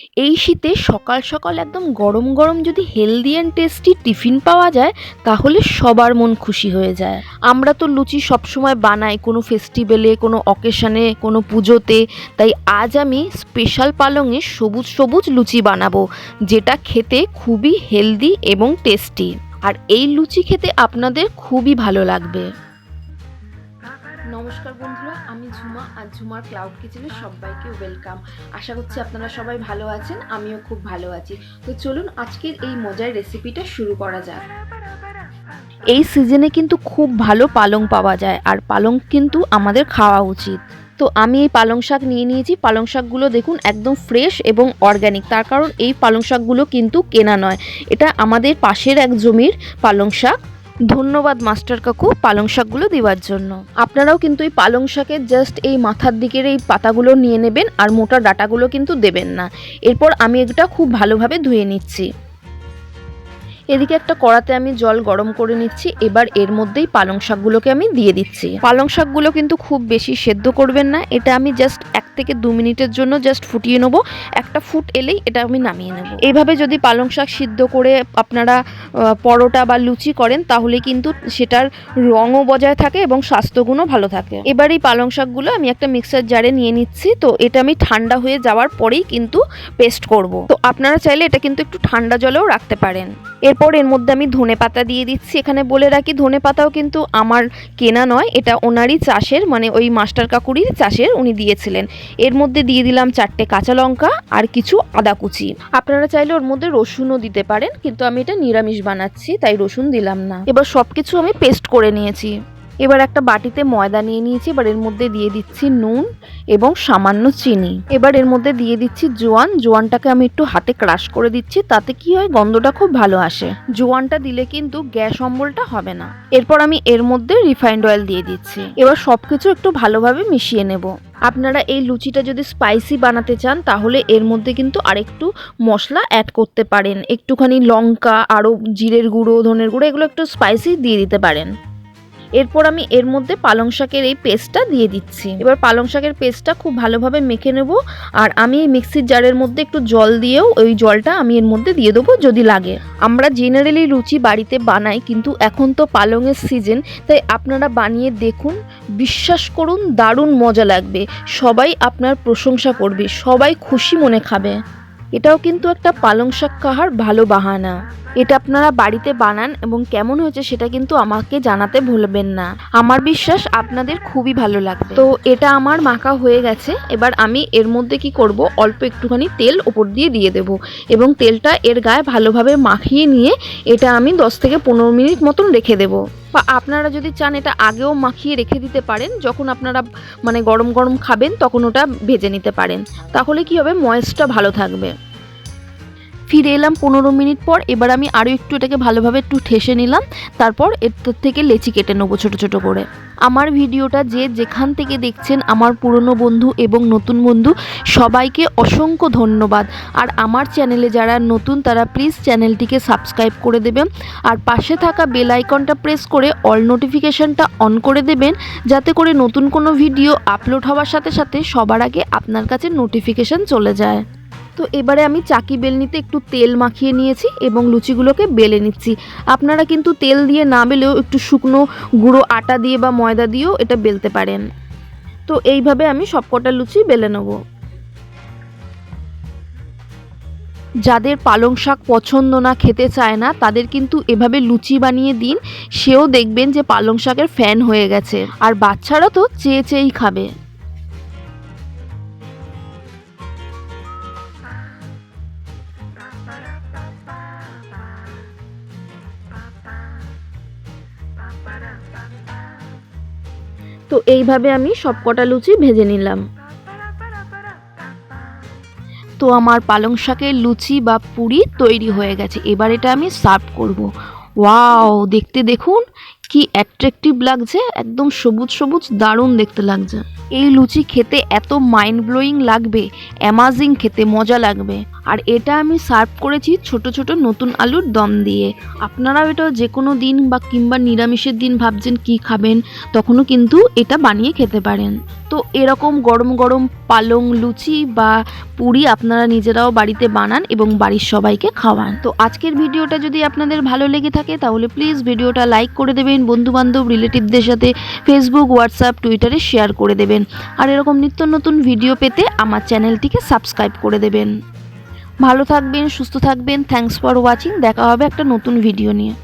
এই শীতে সকাল সকাল একদম গরম গরম যদি হেলদি অ্যান্ড টেস্টি টিফিন পাওয়া যায় তাহলে সবার মন খুশি হয়ে যায়। আমরা তো লুচি সবসময় বানাই কোনো ফেস্টিভ্যালে, কোনো অকেশনে, কোনো পুজোতে। তাই আজ আমি স্পেশাল পালংয়ে সবুজ সবুজ লুচি বানাবো, যেটা খেতে খুবই হেলদি এবং টেস্টি। আর এই লুচি খেতে আপনাদের খুবই ভালো লাগবে। নমস্কার বন্ধুরা, আমি ঝুমা আর ঝুমার ক্লাউড কিচেনে সবাইকে ওয়েলকাম। আশা করছি আপনারা সবাই ভালো আছেন, আমিও খুব ভালো আছি। তো চলুন আজকের এই মজার রেসিপিটা শুরু করা যাক। এই সিজনে কিন্তু খুব ভালো পালং পাওয়া যায়, আর পালং কিন্তু আমাদের খাওয়া উচিত। তো আমি এই পালং শাক নিয়ে নিয়েছি। পালং শাকগুলো দেখুন একদম ফ্রেশ এবং অর্গ্যানিক, তার কারণ এই পালং শাকগুলো কিন্তু কেনা নয়, এটা আমাদের পাশের এক জমির পালং শাক। ধন্যবাদ মাস্টার কাকু পালং শাকগুলো দেওয়ার জন্য। আপনারাও কিন্তু এই পালং শাকের জাস্ট এই মাথার দিকের এই পাতাগুলো নিয়ে নেবেন, আর মোটা ডাঁটাগুলো কিন্তু দেবেন না। এরপর আমি এটা খুব ভালোভাবে ধুয়ে নিচ্ছি। এদিকে একটা কড়াতে আমি জল গরম করে নিচ্ছি। এবার এর মধ্যেই পালং শাকগুলোকে আমি দিয়ে দিচ্ছি। পালং শাকগুলো কিন্তু খুব বেশি সেদ্ধ করবেন না, এটা আমি জাস্ট 1 থেকে 2 মিনিটের জন্য জাস্ট ফুটিয়ে নেবো। একটা ফুট এলেই এটা আমি নামিয়ে নেব। এইভাবে যদি পালং শাক সিদ্ধ করে আপনারা পরোটা বা লুচি করেন তাহলে কিন্তু সেটার রঙও বজায় থাকে এবং স্বাস্থ্যগুণও ভালো থাকে। এবার এই পালং শাকগুলো আমি একটা মিক্সার জারে নিয়ে নিচ্ছি। তো এটা আমি ঠান্ডা হয়ে যাওয়ার পরেই কিন্তু পেস্ট করব। তো আপনারা চাইলে এটা কিন্তু একটু ঠান্ডা জলেও রাখতে পারেন। এরপর এর মধ্যে আমি ধনেপাতা দিয়ে দিচ্ছি। এখানে বলে রাখি ধনেপাতাও কিন্তু আমার কেনা নয়, এটা ওনারই চাষের, মানে ওই মাস্টার কাকুরির চাষের, উনি দিয়েছিলেন। এর মধ্যে দিয়ে দিলাম 4টে কাঁচা লঙ্কা আর কিছু আদা কুচি। আপনারা চাইলে ওর মধ্যে রসুনও দিতে পারেন, কিন্তু আমি এটা নিরামিষ বানাচ্ছি তাই রসুন দিলাম না। এবার সবকিছু আমি পেস্ট করে নিয়েছি। এবার একটা বাটিতে ময়দা নিয়ে নিয়েছি। এবার এর মধ্যে দিয়ে দিচ্ছি নুন এবং সামান্য চিনি। এবার এর মধ্যে দিয়ে দিচ্ছি জোয়ানটাকে আমি একটু হাতে ক্রাশ করে দিচ্ছি, তাতে কি হয় গন্ধটা খুব ভালো আসে। জোয়ানটা দিলে কিন্তু গ্যাস অম্বলটা হবে না। এরপর আমি এর মধ্যে রিফাইন্ড অয়েল দিয়ে দিচ্ছি। এবার সবকিছু একটু ভালোভাবে মিশিয়ে নেব। আপনারা এই লুচিটা যদি স্পাইসি বানাতে চান তাহলে এর মধ্যে কিন্তু আরেকটু মশলা অ্যাড করতে পারেন, একটুখানি লঙ্কা, আরও জিরের গুঁড়ো, ধনের গুঁড়ো, এগুলো একটু স্পাইসি দিয়ে দিতে পারেন। এরপর আমি এর মধ্যে পালং শাকের এই পেস্টটা দিয়ে দিচ্ছি। এবার পালং শাকের পেস্টটা খুব ভালোভাবে মেখে নেব। আর আমি এই মিক্সির জারের মধ্যে একটু জল দিয়েও ওই জলটা আমি এর মধ্যে দিয়ে দেবো যদি লাগে। আমরা জেনারেলি লুচি বাড়িতে বানাই, কিন্তু এখন তো পালংয়ের সিজন, তাই আপনারা বানিয়ে দেখুন, বিশ্বাস করুন দারুণ মজা লাগবে। সবাই আপনার প্রশংসা করবে, সবাই খুশি মনে খাবে। এটাও কিন্তু একটা পালং শাক খাওয়ার ভালো বাহানা। এটা আপনারা বাড়িতে বানান এবং কেমন হয়েছে সেটা কিন্তু আমাকে জানাতে ভুলবেন না। আমার বিশ্বাস আপনাদের খুবই ভালো লাগবে। তো এটা আমার মাখা হয়ে গেছে। এবার আমি এর মধ্যে কি করব, অল্প একটুখানি তেল ওপর দিয়ে দেব এবং তেলটা এর গায়ে ভালোভাবে মাখিয়ে নিয়ে এটা আমি 10 থেকে 15 মিনিট মতন রেখে দেব। বা আপনারা যদি চান এটা আগেও মাখিয়ে রেখে দিতে পারেন, যখন আপনারা মানে গরম গরম খাবেন তখন ওটা ভেজে নিতে পারেন, তাহলে কি হবে ময়েসটা ভালো থাকবে। ফিরে এলাম 15 মিনিট পর। এবার আমি আরও একটু এটাকে ভালোভাবে একটু ঠেসে নিলাম। তারপর এর থেকে লেচি কেটে নেবো ছোটো ছোটো করে। আমার ভিডিওটা যে যেখান থেকে দেখছেন, আমার পুরনো বন্ধু এবং নতুন বন্ধু সবাইকে অসংখ্য ধন্যবাদ। আর আমার চ্যানেলে যারা নতুন তারা প্লিজ চ্যানেলটিকে সাবস্ক্রাইব করে দেবেন, আর পাশে থাকা বেল আইকনটা প্রেস করে অল নোটিফিকেশানটা অন করে দেবেন, যাতে করে নতুন কোনো ভিডিও আপলোড হওয়ার সাথে সাথে সবার আগে আপনার কাছে নোটিফিকেশান চলে যায়। তো এবারে আমি চাকি বেলনিতে একটু তেল মাখিয়ে নিয়েছি এবং লুচিগুলোকে বেলে নিচ্ছি। আপনারা কিন্তু তেল দিয়ে না বেলেও একটু শুকনো গুঁড়ো আটা দিয়ে বা ময়দা দিয়েও এটা বেলতে পারেন। তো এইভাবে আমি সবকটা লুচি বেলে নেব। যাদের পালং শাক পছন্দ না, খেতে চায় না, তাদের কিন্তু এভাবে লুচি বানিয়ে দিন, সেও দেখবেন যে পালং শাকের ফ্যান হয়ে গেছে। আর বাচ্চারা তো চেয়ে চেয়েই খাবে। তো এইভাবে আমি সবকটা লুচি ভেজে নিলাম। তো আমার পালং শাকের লুচি বা পুরি তৈরি হয়ে গেছে। এবার এটা আমি সার্ভ করব। ওয়াও, দেখতে দেখুন কি অ্যাট্রাকটিভ লাগছে, একদম সবুজ সবুজ, দারুণ দেখতে লাগছে। এই লুচি খেতে এত মাইন্ড ব্লোয়িং লাগবে, অ্যামাজিং খেতে মজা লাগবে। আর এটা আমি সার্ভ করেছি ছোট ছোট নতুন আলুর দম দিয়ে। আপনারাও এটা যে কোনো দিন বা কিংবা নিরামিষের দিন ভাবছেন কি খাবেন, তখনও কিন্তু এটা বানিয়ে খেতে পারেন। তো এরকম গরম গরম পালং লুচি বা পুরি আপনারা নিজেরাও বাড়িতে বানান এবং বাড়ির সবাইকে খাওয়ান। তো আজকের ভিডিওটা যদি আপনাদের ভালো লেগে থাকে তাহলে প্লিজ ভিডিওটা লাইক করে দেবেন, বন্ধুবান্ধব রিলেটিভদের সাথে ফেসবুক, হোয়াটসঅ্যাপ, টুইটারে শেয়ার করে দেবেন। আর এরকম নিত্য নতুন ভিডিও পেতে আমার চ্যানেলটিকে সাবস্ক্রাইব করে দেবেন। ভালো থাকবেন, সুস্থ থাকবেন। Thanks for watching. দেখা হবে একটা নতুন ভিডিও নিয়ে।